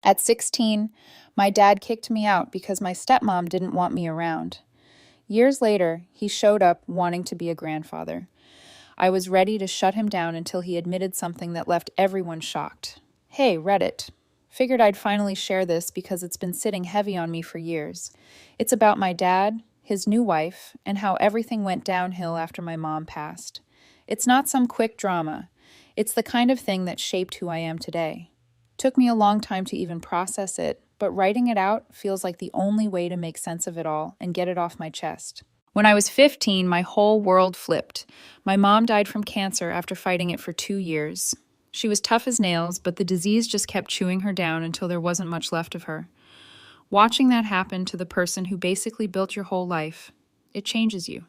At 16, my dad kicked me out because my stepmom didn't want me around. Years later, he showed up wanting to be a grandfather. I was ready to shut him down until he admitted something that left everyone shocked. Hey, Reddit. Figured I'd finally share this because it's been sitting heavy on me for years. It's about my dad, his new wife, and how everything went downhill after my mom passed. It's not some quick drama. It's the kind of thing that shaped who I am today. Took me a long time to even process it, but writing it out feels like the only way to make sense of it all and get it off my chest. When I was 15, my whole world flipped. My mom died from cancer after fighting it for 2 years. She was tough as nails, but the disease just kept chewing her down until there wasn't much left of her. Watching that happen to the person who basically built your whole life, it changes you.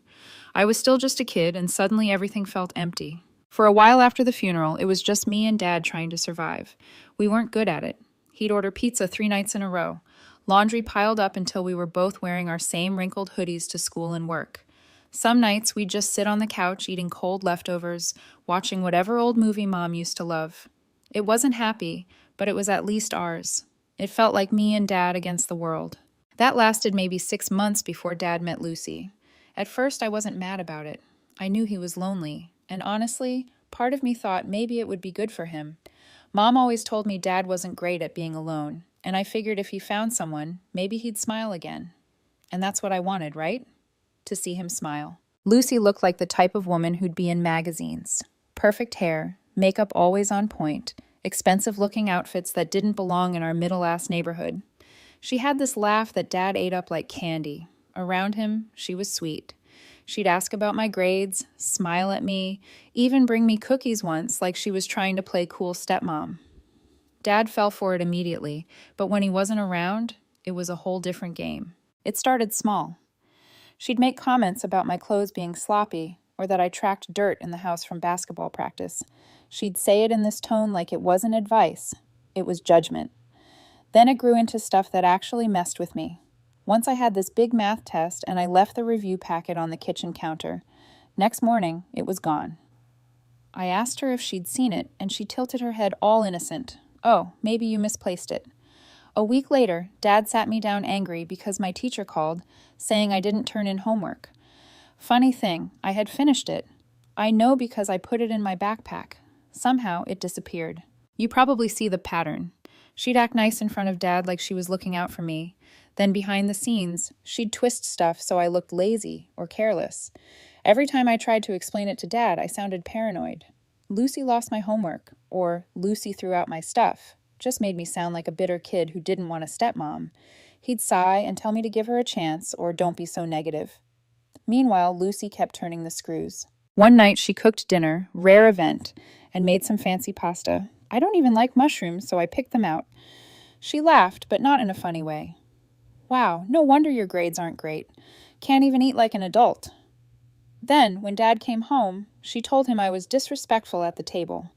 I was still just a kid, and suddenly everything felt empty. For a while after the funeral, it was just me and Dad trying to survive. We weren't good at it. He'd order pizza 3 nights in a row. Laundry piled up until we were both wearing our same wrinkled hoodies to school and work. Some nights we'd just sit on the couch eating cold leftovers, watching whatever old movie Mom used to love. It wasn't happy, but it was at least ours. It felt like me and Dad against the world. That lasted maybe 6 months before Dad met Lucy. At first, I wasn't mad about it. I knew he was lonely, and honestly, part of me thought maybe it would be good for him. Mom always told me Dad wasn't great at being alone, and I figured if he found someone, maybe he'd smile again. And that's what I wanted, right? To see him smile. Lucy looked like the type of woman who'd be in magazines. Perfect hair, makeup always on point, expensive-looking outfits that didn't belong in our middle-ass neighborhood. She had this laugh that Dad ate up like candy. Around him, she was sweet. She'd ask about my grades, smile at me, even bring me cookies once like she was trying to play cool stepmom. Dad fell for it immediately, but when he wasn't around, it was a whole different game. It started small. She'd make comments about my clothes being sloppy or that I tracked dirt in the house from basketball practice. She'd say it in this tone like it wasn't advice. It was judgment. Then it grew into stuff that actually messed with me. Once I had this big math test and I left the review packet on the kitchen counter. Next morning, it was gone. I asked her if she'd seen it, and she tilted her head all innocent. Oh, maybe you misplaced it. A week later, Dad sat me down angry because my teacher called, saying I didn't turn in homework. Funny thing, I had finished it. I know because I put it in my backpack. Somehow, it disappeared. You probably see the pattern. She'd act nice in front of Dad like she was looking out for me. Then behind the scenes, she'd twist stuff so I looked lazy or careless. Every time I tried to explain it to Dad, I sounded paranoid. Lucy lost my homework, or Lucy threw out my stuff. Just made me sound like a bitter kid who didn't want a stepmom. He'd sigh and tell me to give her a chance or don't be so negative. Meanwhile, Lucy kept turning the screws. One night she cooked dinner, rare event, and made some fancy pasta. I don't even like mushrooms, so I picked them out. She laughed, but not in a funny way. Wow, no wonder your grades aren't great. Can't even eat like an adult. Then, when Dad came home, she told him I was disrespectful at the table.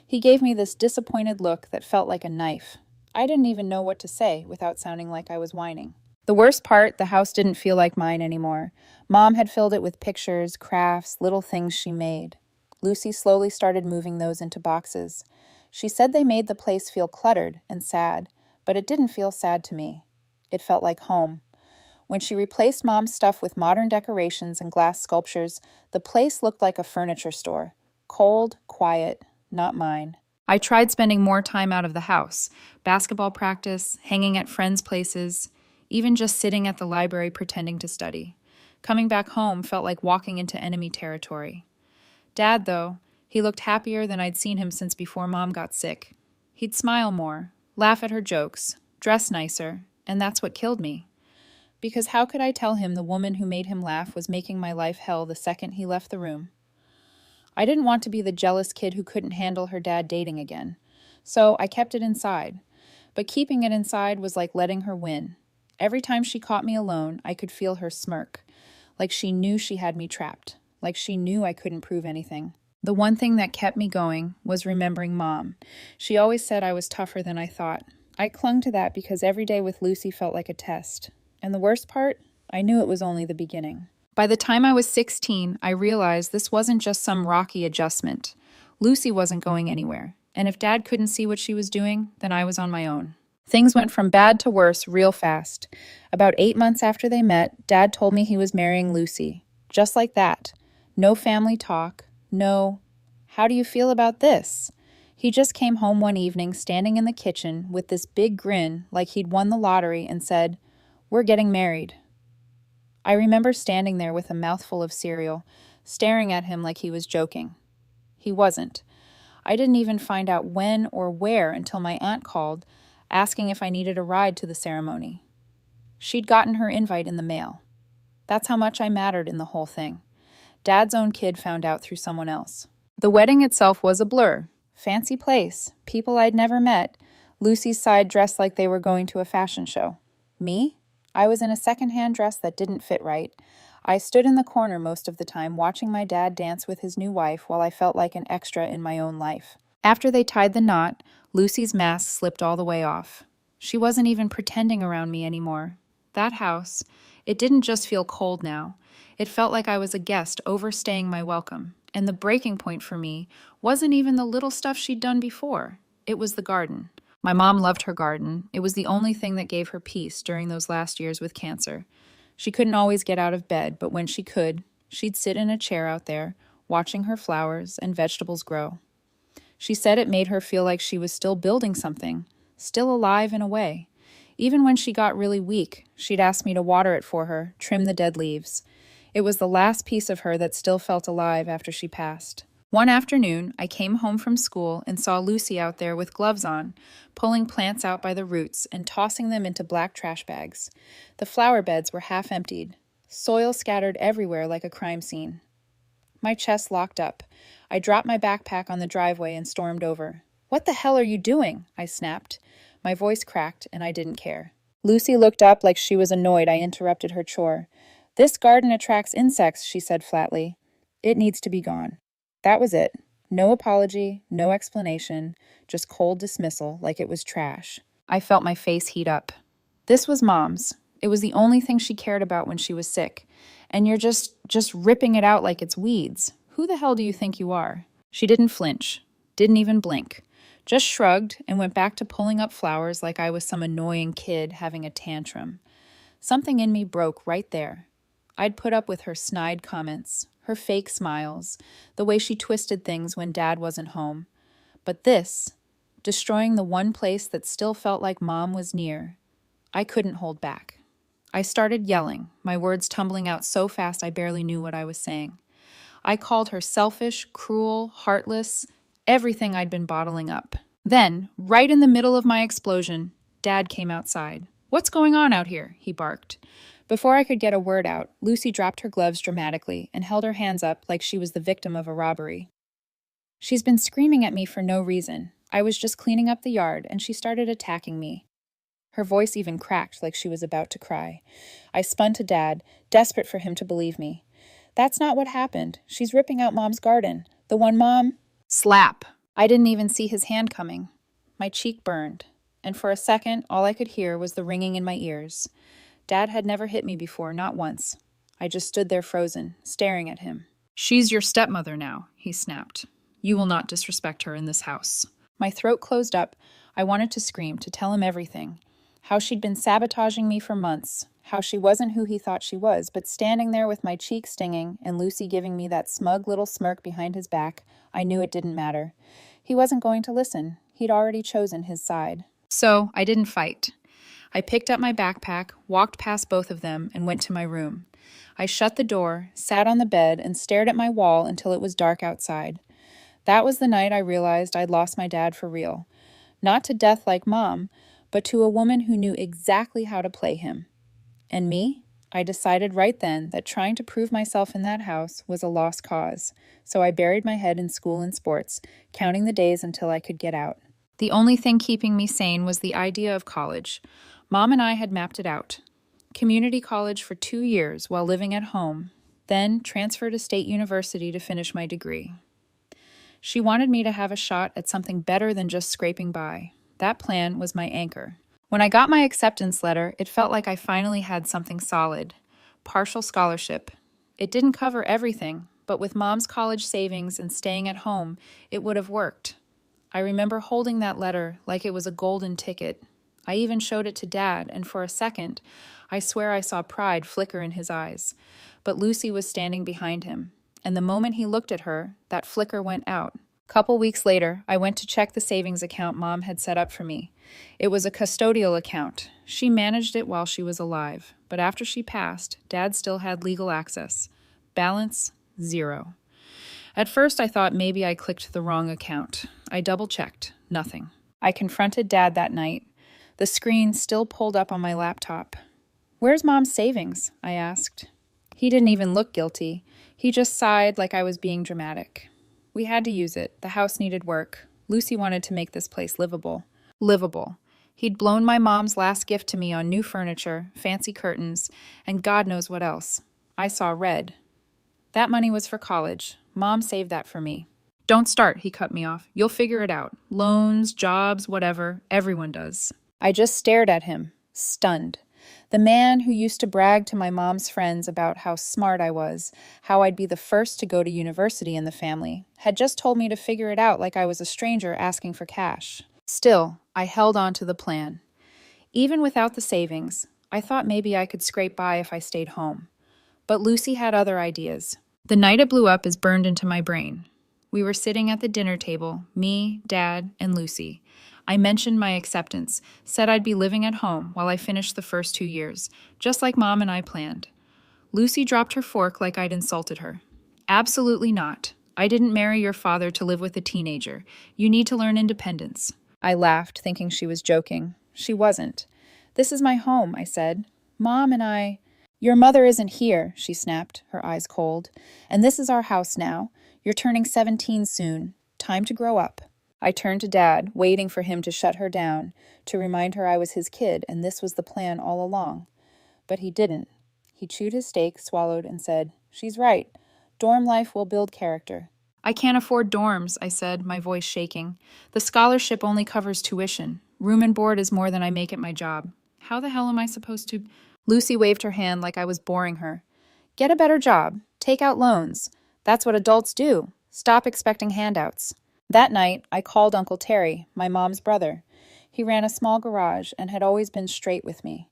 He gave me this disappointed look that felt like a knife. I didn't even know what to say without sounding like I was whining. The worst part, the house didn't feel like mine anymore. Mom had filled it with pictures, crafts, little things she made. Lucy slowly started moving those into boxes. She said they made the place feel cluttered and sad, but it didn't feel sad to me. It felt like home. When she replaced Mom's stuff with modern decorations and glass sculptures, the place looked like a furniture store. Cold, quiet, not mine. I tried spending more time out of the house, basketball practice, hanging at friends' places, even just sitting at the library pretending to study. Coming back home felt like walking into enemy territory. Dad, though, he looked happier than I'd seen him since before Mom got sick. He'd smile more, laugh at her jokes, dress nicer, and that's what killed me. Because how could I tell him the woman who made him laugh was making my life hell the second he left the room? I didn't want to be the jealous kid who couldn't handle her dad dating again, so I kept it inside. But keeping it inside was like letting her win. Every time she caught me alone, I could feel her smirk, like she knew she had me trapped, like she knew I couldn't prove anything. The one thing that kept me going was remembering Mom. She always said I was tougher than I thought. I clung to that because every day with Lucy felt like a test. And the worst part, I knew it was only the beginning. By the time I was 16, I realized this wasn't just some rocky adjustment. Lucy wasn't going anywhere, and if Dad couldn't see what she was doing, then I was on my own. Things went from bad to worse real fast. About 8 months after they met, Dad told me he was marrying Lucy. Just like that. No family talk. No, "How do you feel about this?" He just came home one evening, standing in the kitchen with this big grin like he'd won the lottery, and said, "We're getting married." I remember standing there with a mouthful of cereal, staring at him like he was joking. He wasn't. I didn't even find out when or where until my aunt called, asking if I needed a ride to the ceremony. She'd gotten her invite in the mail. That's how much I mattered in the whole thing. Dad's own kid found out through someone else. The wedding itself was a blur. Fancy place, people I'd never met, Lucy's side dressed like they were going to a fashion show. Me? I was in a secondhand dress that didn't fit right. I stood in the corner most of the time watching my dad dance with his new wife while I felt like an extra in my own life. After they tied the knot, Lucy's mask slipped all the way off. She wasn't even pretending around me anymore. That house, it didn't just feel cold now. It felt like I was a guest overstaying my welcome. And the breaking point for me wasn't even the little stuff she'd done before. It was the garden. My mom loved her garden. It was the only thing that gave her peace during those last years with cancer. She couldn't always get out of bed, but when she could, she'd sit in a chair out there, watching her flowers and vegetables grow. She said it made her feel like she was still building something, still alive in a way. Even when she got really weak, she'd ask me to water it for her, trim the dead leaves. It was the last piece of her that still felt alive after she passed. One afternoon, I came home from school and saw Lucy out there with gloves on, pulling plants out by the roots and tossing them into black trash bags. The flower beds were half emptied, soil scattered everywhere like a crime scene. My chest locked up. I dropped my backpack on the driveway and stormed over. "What the hell are you doing?" I snapped. My voice cracked, and I didn't care. Lucy looked up like she was annoyed I interrupted her chore. "This garden attracts insects," she said flatly. "It needs to be gone." That was it. No apology, no explanation, just cold dismissal like it was trash. I felt my face heat up. This was Mom's. It was the only thing she cared about when she was sick. And you're just ripping it out like it's weeds. Who the hell do you think you are? She didn't flinch, didn't even blink, just shrugged and went back to pulling up flowers like I was some annoying kid having a tantrum. Something in me broke right there. I'd put up with her snide comments, her fake smiles, the way she twisted things when Dad wasn't home. But this, destroying the one place that still felt like Mom was near, I couldn't hold back. I started yelling, my words tumbling out so fast I barely knew what I was saying. I called her selfish, cruel, heartless, everything I'd been bottling up. Then, right in the middle of my explosion, Dad came outside. "What's going on out here?" he barked. Before I could get a word out, Lucy dropped her gloves dramatically and held her hands up like she was the victim of a robbery. "She's been screaming at me for no reason. I was just cleaning up the yard, and she started attacking me." Her voice even cracked like she was about to cry. I spun to Dad, desperate for him to believe me. "That's not what happened. She's ripping out Mom's garden. The one Mom—" Slap! I didn't even see his hand coming. My cheek burned, and for a second, all I could hear was the ringing in my ears. Dad had never hit me before, not once. I just stood there frozen, staring at him. "She's your stepmother now," he snapped. "You will not disrespect her in this house." My throat closed up. I wanted to scream, to tell him everything. How she'd been sabotaging me for months. How she wasn't who he thought she was, but standing there with my cheek stinging and Lucy giving me that smug little smirk behind his back, I knew it didn't matter. He wasn't going to listen. He'd already chosen his side. So I didn't fight. I picked up my backpack, walked past both of them, and went to my room. I shut the door, sat on the bed, and stared at my wall until it was dark outside. That was the night I realized I'd lost my dad for real. Not to death like Mom, but to a woman who knew exactly how to play him. And me? I decided right then that trying to prove myself in that house was a lost cause, so I buried my head in school and sports, counting the days until I could get out. The only thing keeping me sane was the idea of college. Mom and I had mapped it out. Community college for 2 years while living at home, then transfer to State University to finish my degree. She wanted me to have a shot at something better than just scraping by. That plan was my anchor. When I got my acceptance letter, it felt like I finally had something solid. Partial scholarship. It didn't cover everything, but with Mom's college savings and staying at home, it would have worked. I remember holding that letter like it was a golden ticket. I even showed it to Dad, and for a second, I swear I saw pride flicker in his eyes. But Lucy was standing behind him, and the moment he looked at her, that flicker went out. Couple weeks later, I went to check the savings account Mom had set up for me. It was a custodial account. She managed it while she was alive, but after she passed, Dad still had legal access. Balance, 0. At first, I thought maybe I clicked the wrong account. I double-checked. Nothing. I confronted Dad that night. The screen still pulled up on my laptop. "Where's Mom's savings?" I asked. He didn't even look guilty. He just sighed like I was being dramatic. "We had to use it. The house needed work. Lucy wanted to make this place livable." Livable. He'd blown my mom's last gift to me on new furniture, fancy curtains, and God knows what else. I saw red. That money was for college. Mom saved that for me. "Don't start," he cut me off. "You'll figure it out. Loans, jobs, whatever. Everyone does." I just stared at him, stunned. The man who used to brag to my mom's friends about how smart I was, how I'd be the first to go to university in the family, had just told me to figure it out like I was a stranger asking for cash. Still, I held on to the plan. Even without the savings, I thought maybe I could scrape by if I stayed home. But Lucy had other ideas. The night it blew up is burned into my brain. We were sitting at the dinner table, me, Dad, and Lucy. I mentioned my acceptance, said I'd be living at home while I finished the first 2 years, just like Mom and I planned. Lucy dropped her fork like I'd insulted her. "Absolutely not. I didn't marry your father to live with a teenager. You need to learn independence." I laughed, thinking she was joking. She wasn't. "This is my home," I said. "Mom and I—" "Your mother isn't here," she snapped, her eyes cold. "And this is our house now. You're turning 17 soon. Time to grow up." I turned to Dad, waiting for him to shut her down, to remind her I was his kid and this was the plan all along. But he didn't. He chewed his steak, swallowed, and said, "She's right. Dorm life will build character." "I can't afford dorms," I said, my voice shaking. "The scholarship only covers tuition. Room and board is more than I make at my job. How the hell am I supposed to—" Lucy waved her hand like I was boring her. "Get a better job. Take out loans. That's what adults do. Stop expecting handouts." That night, I called Uncle Terry, my mom's brother. He ran a small garage and had always been straight with me.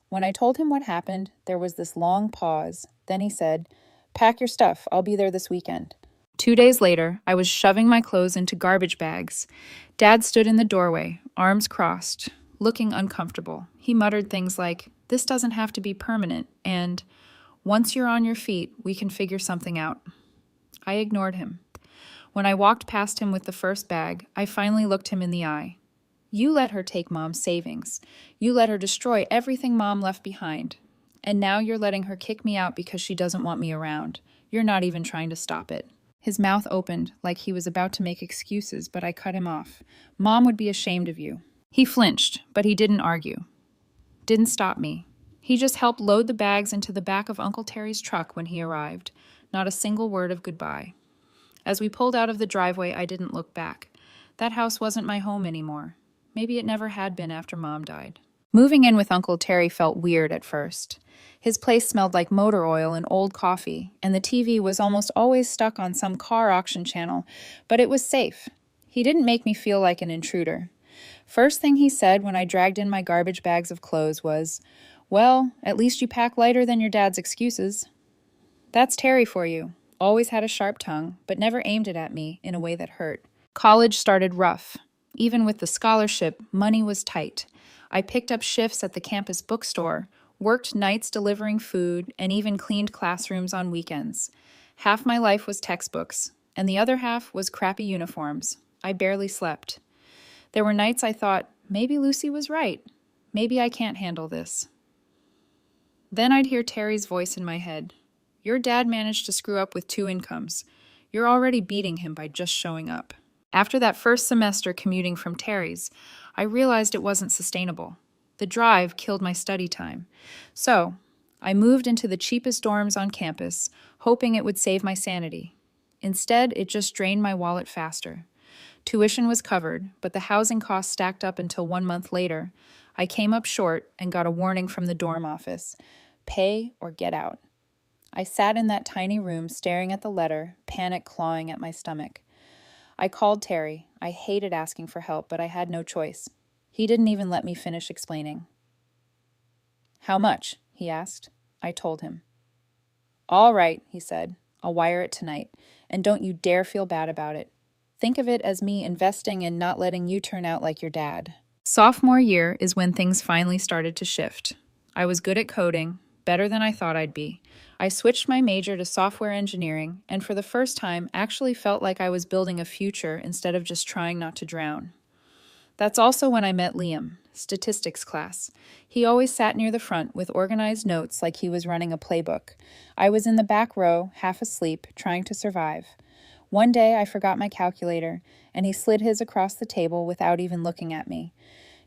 When I told him what happened, there was this long pause. Then he said, "Pack your stuff. I'll be there this weekend." 2 days later, I was shoving my clothes into garbage bags. Dad stood in the doorway, arms crossed, looking uncomfortable. He muttered things like, "This doesn't have to be permanent," and "Once you're on your feet, we can figure something out." I ignored him. When I walked past him with the first bag, I finally looked him in the eye. "You let her take Mom's savings. You let her destroy everything Mom left behind. And now you're letting her kick me out because she doesn't want me around. You're not even trying to stop it." His mouth opened like he was about to make excuses, but I cut him off. "Mom would be ashamed of you." He flinched, but he didn't argue. Didn't stop me. He just helped load the bags into the back of Uncle Terry's truck when he arrived. Not a single word of goodbye. As we pulled out of the driveway, I didn't look back. That house wasn't my home anymore. Maybe it never had been after Mom died. Moving in with Uncle Terry felt weird at first. His place smelled like motor oil and old coffee, and the TV was almost always stuck on some car auction channel, but it was safe. He didn't make me feel like an intruder. First thing he said when I dragged in my garbage bags of clothes was, "Well, at least you pack lighter than your dad's excuses." That's Terry for you. Always had a sharp tongue, but never aimed it at me in a way that hurt. College started rough. Even with the scholarship, money was tight. I picked up shifts at the campus bookstore, worked nights delivering food, and even cleaned classrooms on weekends. Half my life was textbooks, and the other half was crappy uniforms. I barely slept. There were nights I thought, maybe Lucy was right. Maybe I can't handle this. Then I'd hear Terry's voice in my head. "Your dad managed to screw up with 2 incomes. You're already beating him by just showing up." After that first semester commuting from Terry's, I realized it wasn't sustainable. The drive killed my study time. So, I moved into the cheapest dorms on campus, hoping it would save my sanity. Instead, it just drained my wallet faster. Tuition was covered, but the housing costs stacked up until 1 month later. I came up short and got a warning from the dorm office. Pay or get out. I sat in that tiny room staring at the letter, panic clawing at my stomach. I called Terry. I hated asking for help, but I had no choice. He didn't even let me finish explaining. "How much?" he asked. I told him. "All right," he said. "I'll wire it tonight. And don't you dare feel bad about it. Think of it as me investing and not letting you turn out like your dad." Sophomore year is when things finally started to shift. I was good at coding, better than I thought I'd be. I switched my major to software engineering, and for the first time actually felt like I was building a future instead of just trying not to drown. That's also when I met Liam, statistics class. He always sat near the front with organized notes like he was running a playbook. I was in the back row, half asleep, trying to survive. One day I forgot my calculator, and he slid his across the table without even looking at me.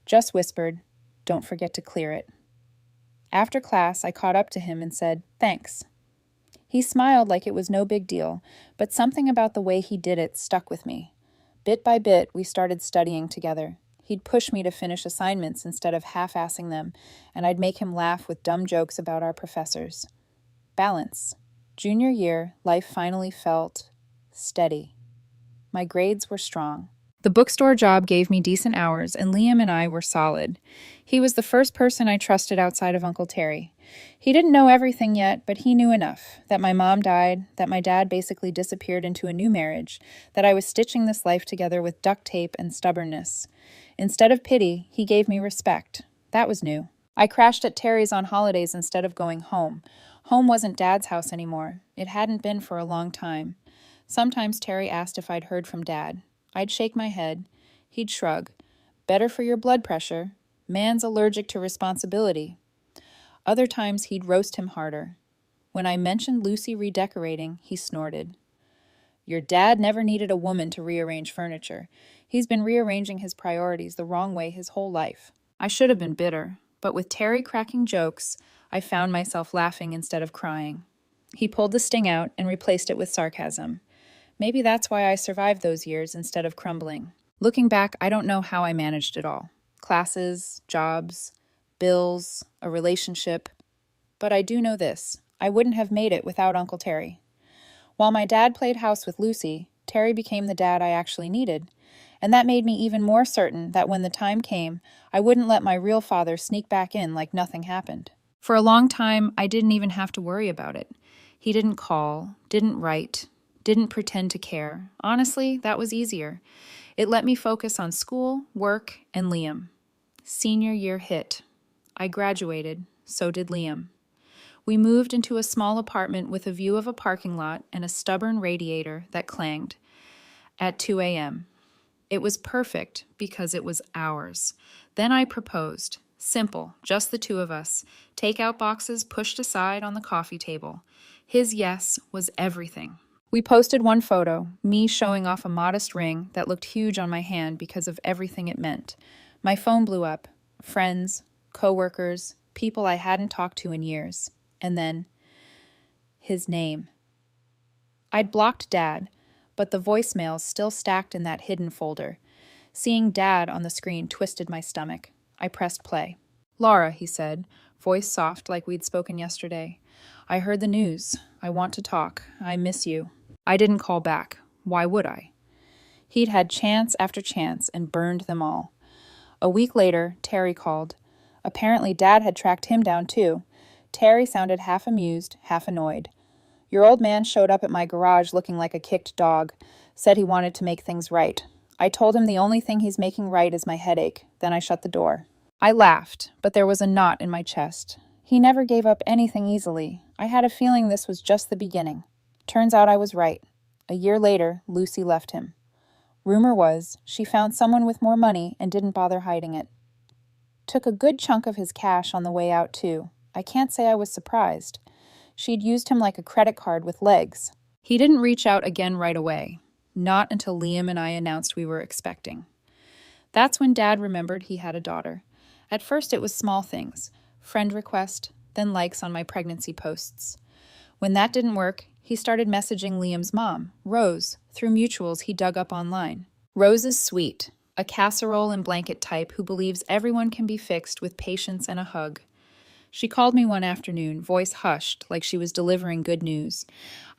Just whispered, "Don't forget to clear it." After class, I caught up to him and said, "Thanks." He smiled like it was no big deal, but something about the way he did it stuck with me. Bit by bit, we started studying together. He'd push me to finish assignments instead of half-assing them, and I'd make him laugh with dumb jokes about our professors. Balance. Junior year, life finally felt steady. My grades were strong. The bookstore job gave me decent hours, and Liam and I were solid. He was the first person I trusted outside of Uncle Terry. He didn't know everything yet, but he knew enough. That my mom died, that my dad basically disappeared into a new marriage, that I was stitching this life together with duct tape and stubbornness. Instead of pity, he gave me respect. That was new. I crashed at Terry's on holidays instead of going home. Home wasn't Dad's house anymore. It hadn't been for a long time. Sometimes Terry asked if I'd heard from Dad. I'd shake my head. He'd shrug. "Better for your blood pressure. Man's allergic to responsibility." Other times he'd roast him harder. When I mentioned Lucy redecorating, he snorted. "Your dad never needed a woman to rearrange furniture. He's been rearranging his priorities the wrong way his whole life." I should have been bitter, but with Terry cracking jokes, I found myself laughing instead of crying. He pulled the sting out and replaced it with sarcasm. Maybe that's why I survived those years instead of crumbling. Looking back, I don't know how I managed it all. Classes, jobs, bills, a relationship. But I do know this. I wouldn't have made it without Uncle Terry. While my dad played house with Lucy, Terry became the dad I actually needed. And that made me even more certain that when the time came, I wouldn't let my real father sneak back in like nothing happened. For a long time, I didn't even have to worry about it. He didn't call, didn't write, didn't pretend to care. Honestly, that was easier. It let me focus on school, work, and Liam. Senior year hit. I graduated. So did Liam. We moved into a small apartment with a view of a parking lot and a stubborn radiator that clanged. At 2 a.m. It was perfect because it was ours. Then I proposed. Simple, just the two of us. Takeout boxes pushed aside on the coffee table. His yes was everything. We posted one photo, me showing off a modest ring that looked huge on my hand because of everything it meant. My phone blew up. Friends, coworkers, people I hadn't talked to in years. And then, his name. I'd blocked Dad, but the voicemails still stacked in that hidden folder. Seeing Dad on the screen twisted my stomach. I pressed play. "Laura," he said, voice soft like we'd spoken yesterday. "I heard the news. I want to talk. I miss you." I didn't call back. Why would I? He'd had chance after chance and burned them all. A week later, Terry called. Apparently, Dad had tracked him down too. Terry sounded half amused, half annoyed. "Your old man showed up at my garage looking like a kicked dog. Said he wanted to make things right. I told him the only thing he's making right is my headache. Then I shut the door." I laughed, but there was a knot in my chest. He never gave up anything easily. I had a feeling this was just the beginning. Turns out I was right. A year later, Lucy left him. Rumor was she found someone with more money and didn't bother hiding it. Took a good chunk of his cash on the way out, too. I can't say I was surprised. She'd used him like a credit card with legs. He didn't reach out again right away. Not until Liam and I announced we were expecting. That's when Dad remembered he had a daughter. At first it was small things. Friend request, then likes on my pregnancy posts. When that didn't work, he started messaging Liam's mom, Rose, through mutuals he dug up online. Rose is sweet, a casserole and blanket type who believes everyone can be fixed with patience and a hug. She called me one afternoon, voice hushed, like she was delivering good news.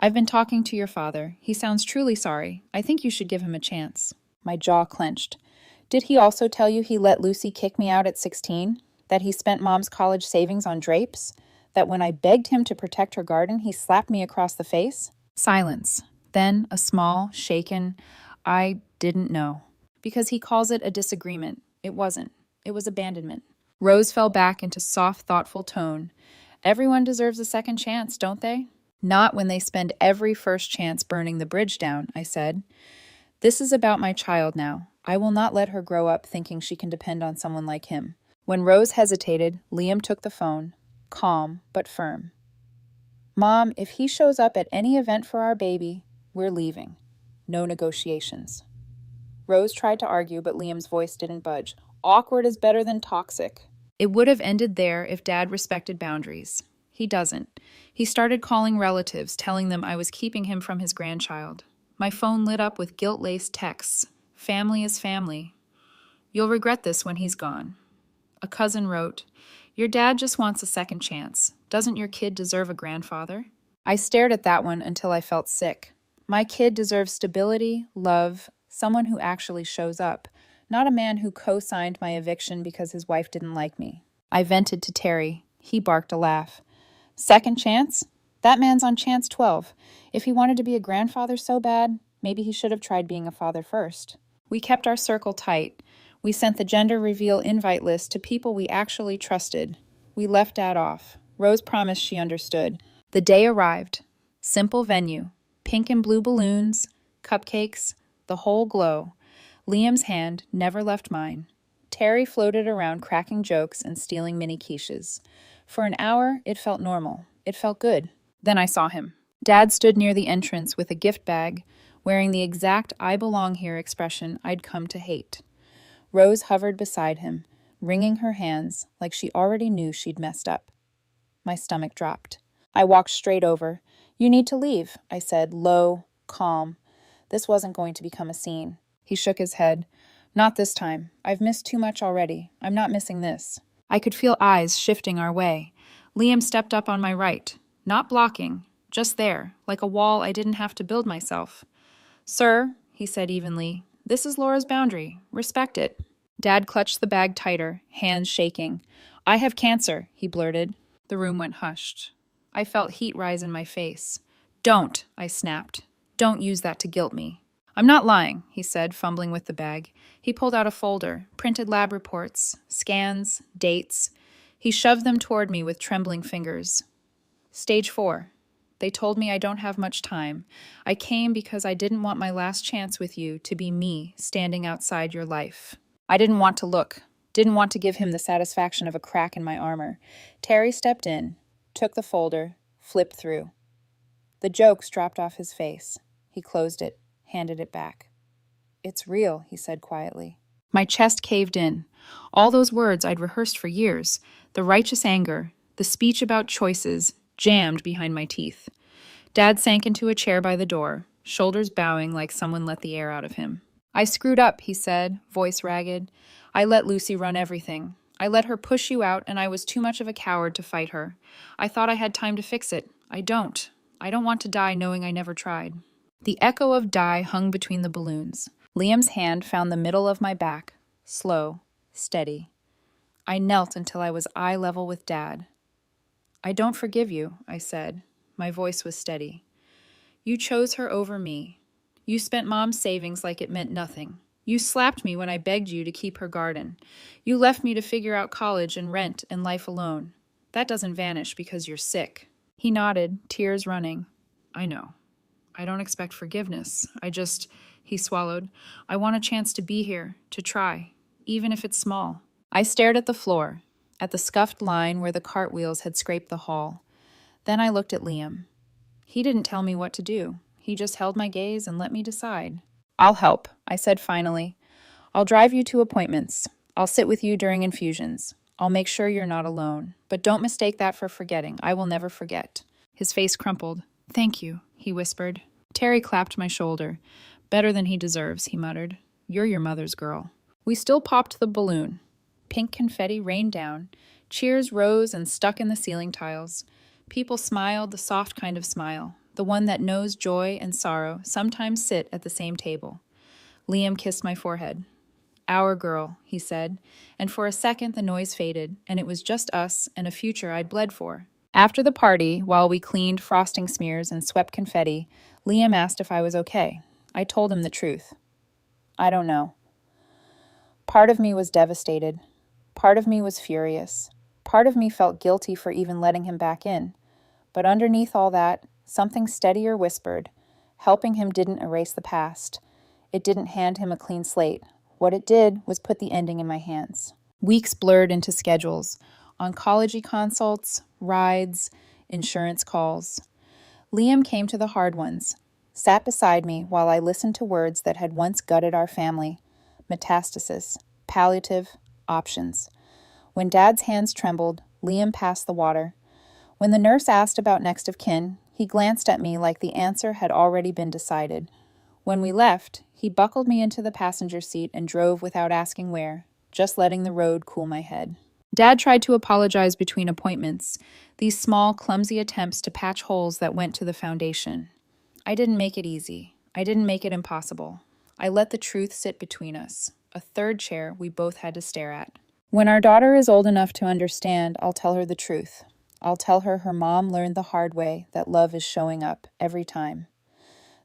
"I've been talking to your father. He sounds truly sorry. I think you should give him a chance." My jaw clenched. Did he also tell you he let Lucy kick me out at 16? That he spent Mom's college savings on drapes? That when I begged him to protect her garden, he slapped me across the face? Silence. Then a small, shaken, I didn't know. Because he calls it a disagreement. It wasn't. It was abandonment. Rose fell back into soft, thoughtful tone. Everyone deserves a second chance, don't they? Not when they spend every first chance burning the bridge down, I said. This is about my child now. I will not let her grow up thinking she can depend on someone like him. When Rose hesitated, Liam took the phone, calm but firm. Mom, if he shows up at any event for our baby, we're leaving. No negotiations. Rose tried to argue, but Liam's voice didn't budge. Awkward is better than toxic. It would have ended there if Dad respected boundaries. He doesn't. He started calling relatives, telling them I was keeping him from his grandchild. My phone lit up with guilt-laced texts. Family is family. You'll regret this when he's gone. A cousin wrote, Your dad just wants a second chance. Doesn't your kid deserve a grandfather? I stared at that one until I felt sick. My kid deserves stability, love, someone who actually shows up, not a man who co-signed my eviction because his wife didn't like me. I vented to Terry. He barked a laugh. Second chance? That man's on chance 12. If he wanted to be a grandfather so bad, maybe he should have tried being a father first. We kept our circle tight. We sent the gender reveal invite list to people we actually trusted. We left Dad off. Rose promised she understood. The day arrived. Simple venue. Pink and blue balloons, cupcakes, the whole glow. Liam's hand never left mine. Terry floated around cracking jokes and stealing mini quiches. For an hour, it felt normal. It felt good. Then I saw him. Dad stood near the entrance with a gift bag, wearing the exact I belong here expression I'd come to hate. Rose hovered beside him, wringing her hands like she already knew she'd messed up. My stomach dropped. I walked straight over. You need to leave, I said, low, calm. This wasn't going to become a scene. He shook his head. Not this time. I've missed too much already. I'm not missing this. I could feel eyes shifting our way. Liam stepped up on my right. Not blocking, just there, like a wall I didn't have to build myself. Sir, he said evenly, this is Laura's boundary. Respect it. Dad clutched the bag tighter, hands shaking. I have cancer, he blurted. The room went hushed. I felt heat rise in my face. Don't, I snapped. Don't use that to guilt me. I'm not lying, he said, fumbling with the bag. He pulled out a folder, printed lab reports, scans, dates. He shoved them toward me with trembling fingers. Stage 4. They told me I don't have much time. I came because I didn't want my last chance with you to be me standing outside your life. I didn't want to look, didn't want to give him the satisfaction of a crack in my armor. Terry stepped in, took the folder, flipped through. The jokes dropped off his face. He closed it, handed it back. It's real, he said quietly. My chest caved in. All those words I'd rehearsed for years, the righteous anger, the speech about choices, jammed behind my teeth. Dad sank into a chair by the door, shoulders bowing like someone let the air out of him. I screwed up, he said, voice ragged. I let Lucy run everything. I let her push you out, and I was too much of a coward to fight her. I thought I had time to fix it. I don't. I don't want to die knowing I never tried. The echo of die hung between the balloons. Liam's hand found the middle of my back, slow, steady. I knelt until I was eye level with Dad. I don't forgive you, I said. My voice was steady. You chose her over me. You spent Mom's savings like it meant nothing. You slapped me when I begged you to keep her garden. You left me to figure out college and rent and life alone. That doesn't vanish because you're sick. He nodded, tears running. I know. I don't expect forgiveness. He swallowed. I want a chance to be here, to try, even if it's small. I stared at the floor, at the scuffed line where the cartwheels had scraped the hall. Then I looked at Liam. He didn't tell me what to do. He just held my gaze and let me decide. I'll help, I said finally. I'll drive you to appointments. I'll sit with you during infusions. I'll make sure you're not alone. But don't mistake that for forgetting. I will never forget. His face crumpled. Thank you, he whispered. Terry clapped my shoulder. Better than he deserves, he muttered. You're your mother's girl. We still popped the balloon. Pink confetti rained down. Cheers rose and stuck in the ceiling tiles. People smiled the soft kind of smile, the one that knows joy and sorrow sometimes sit at the same table. Liam kissed my forehead. Our girl, he said, and for a second the noise faded, and it was just us and a future I'd bled for. After the party, while we cleaned frosting smears and swept confetti, Liam asked if I was okay. I told him the truth. I don't know. Part of me was devastated. Part of me was furious. Part of me felt guilty for even letting him back in. But underneath all that, something steadier whispered. Helping him didn't erase the past. It didn't hand him a clean slate. What it did was put the ending in my hands. Weeks blurred into schedules. Oncology consults, rides, insurance calls. Liam came to the hard ones, sat beside me while I listened to words that had once gutted our family. Metastasis, palliative, options. When Dad's hands trembled, Liam passed the water. When the nurse asked about next of kin, he glanced at me like the answer had already been decided. When we left, he buckled me into the passenger seat and drove without asking where, just letting the road cool my head. Dad tried to apologize between appointments, these small, clumsy attempts to patch holes that went to the foundation. I didn't make it easy. I didn't make it impossible. I let the truth sit between us, a third chair we both had to stare at. When our daughter is old enough to understand, I'll tell her the truth. I'll tell her her mom learned the hard way that love is showing up every time.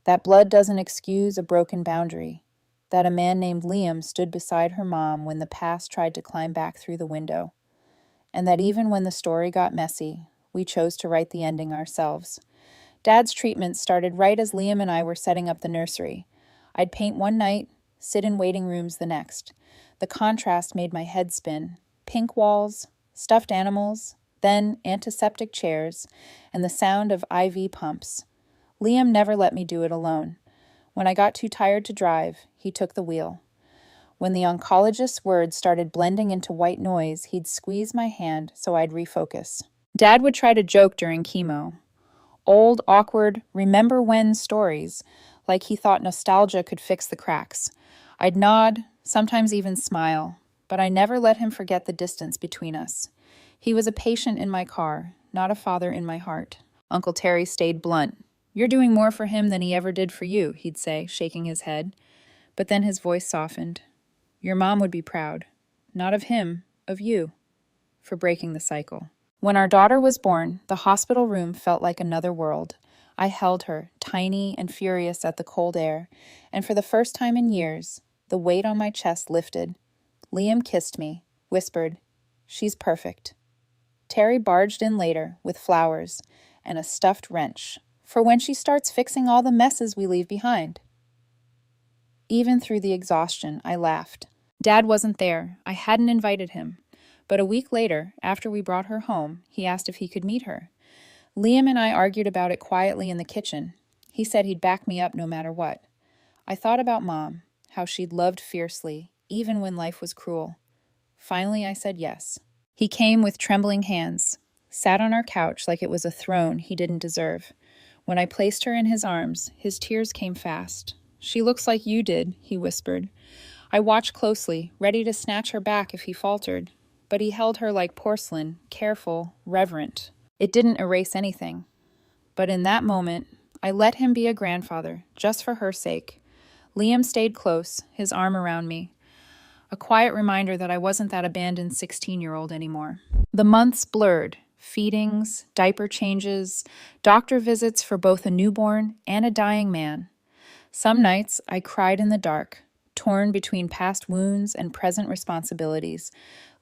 That blood doesn't excuse a broken boundary. That a man named Liam stood beside her mom when the past tried to climb back through the window. And that even when the story got messy, we chose to write the ending ourselves. Dad's treatment started right as Liam and I were setting up the nursery. I'd paint one night, sit in waiting rooms the next. The contrast made my head spin. Pink walls, stuffed animals, then antiseptic chairs, and the sound of IV pumps. Liam never let me do it alone. When I got too tired to drive, he took the wheel. When the oncologist's words started blending into white noise, he'd squeeze my hand so I'd refocus. Dad would try to joke during chemo. Old, awkward, remember when stories, like he thought nostalgia could fix the cracks. I'd nod, sometimes even smile, but I never let him forget the distance between us. He was a patient in my car, not a father in my heart. Uncle Terry stayed blunt. "You're doing more for him than he ever did for you," he'd say, shaking his head. But then his voice softened. "Your mom would be proud. Not of him, of you, for breaking the cycle." When our daughter was born, the hospital room felt like another world. I held her, tiny and furious at the cold air, and for the first time in years, the weight on my chest lifted. Liam kissed me, whispered, "She's perfect." Terry barged in later with flowers and a stuffed wrench for when she starts fixing all the messes we leave behind. Even through the exhaustion, I laughed. Dad wasn't there. I hadn't invited him. But a week later, after we brought her home, he asked if he could meet her. Liam and I argued about it quietly in the kitchen. He said he'd back me up no matter what. I thought about Mom, how she'd loved fiercely, even when life was cruel. Finally, I said yes. He came with trembling hands, sat on our couch like it was a throne he didn't deserve. When I placed her in his arms, his tears came fast. "She looks like you did," he whispered. I watched closely, ready to snatch her back if he faltered. But he held her like porcelain, careful, reverent. It didn't erase anything. But in that moment, I let him be a grandfather, just for her sake. Liam stayed close, his arm around me. A quiet reminder that I wasn't that abandoned 16-year-old anymore. The months blurred. Feedings, diaper changes, doctor visits for both a newborn and a dying man. Some nights I cried in the dark, torn between past wounds and present responsibilities.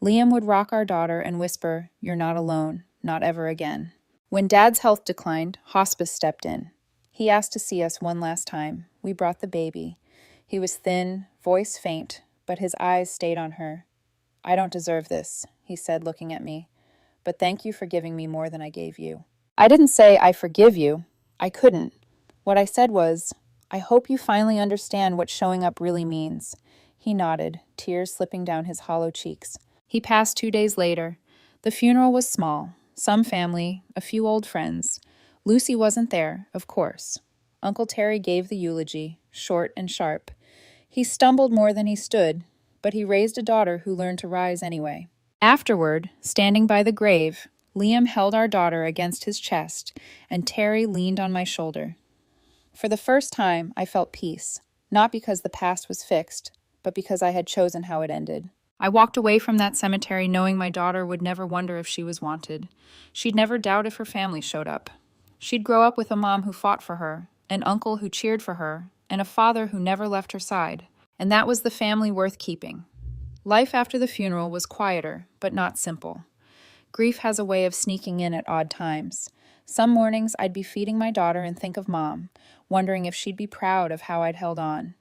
Liam would rock our daughter and whisper, "You're not alone, not ever again." When Dad's health declined, hospice stepped in. He asked to see us one last time. We brought the baby. He was thin, voice faint, but his eyes stayed on her. "I don't deserve this," he said, looking at me. "But thank you for giving me more than I gave you." I didn't say, "I forgive you." I couldn't. What I said was, "I hope you finally understand what showing up really means." He nodded, tears slipping down his hollow cheeks. He passed 2 days later. The funeral was small. Some family, a few old friends. Lucy wasn't there, of course. Uncle Terry gave the eulogy, short and sharp. He stumbled more than he stood, but he raised a daughter who learned to rise anyway. Afterward, standing by the grave, Liam held our daughter against his chest, and Terry leaned on my shoulder. For the first time, I felt peace, not because the past was fixed, but because I had chosen how it ended. I walked away from that cemetery knowing my daughter would never wonder if she was wanted. She'd never doubt if her family showed up. She'd grow up with a mom who fought for her, an uncle who cheered for her, and a father who never left her side. And that was the family worth keeping. Life after the funeral was quieter, but not simple. Grief has a way of sneaking in at odd times. Some mornings I'd be feeding my daughter and think of Mom, wondering if she'd be proud of how I'd held on.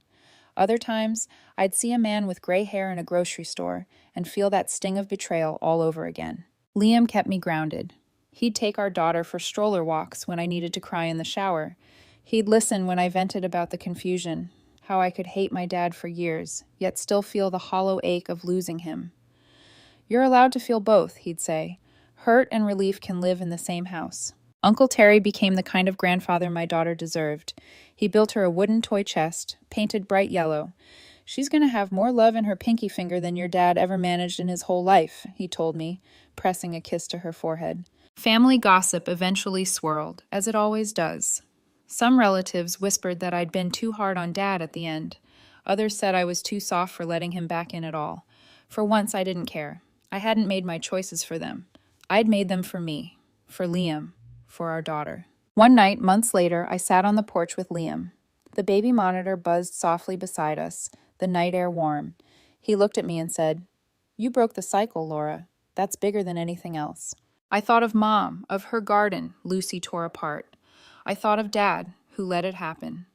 Other times, I'd see a man with gray hair in a grocery store and feel that sting of betrayal all over again. Liam kept me grounded. He'd take our daughter for stroller walks when I needed to cry in the shower. He'd listen when I vented about the confusion, how I could hate my dad for years, yet still feel the hollow ache of losing him. "You're allowed to feel both," he'd say. "Hurt and relief can live in the same house." Uncle Terry became the kind of grandfather my daughter deserved. He built her a wooden toy chest, painted bright yellow. "She's going to have more love in her pinky finger than your dad ever managed in his whole life," he told me, pressing a kiss to her forehead. Family gossip eventually swirled, as it always does. Some relatives whispered that I'd been too hard on Dad at the end. Others said I was too soft for letting him back in at all. For once, I didn't care. I hadn't made my choices for them. I'd made them for me, for Liam, for our daughter. One night, months later, I sat on the porch with Liam. The baby monitor buzzed softly beside us, the night air warm. He looked at me and said, "You broke the cycle, Laura. That's bigger than anything else." I thought of Mom, of her garden Lucy tore apart. I thought of Dad, who let it happen.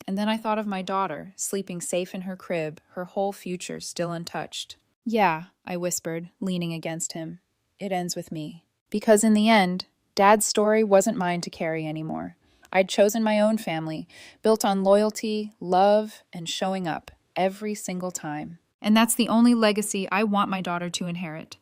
And then I thought of my daughter, sleeping safe in her crib, her whole future still untouched. "Yeah," I whispered, leaning against him. "It ends with me." Because in the end, Dad's story wasn't mine to carry anymore. I'd chosen my own family, built on loyalty, love, and showing up every single time. And that's the only legacy I want my daughter to inherit.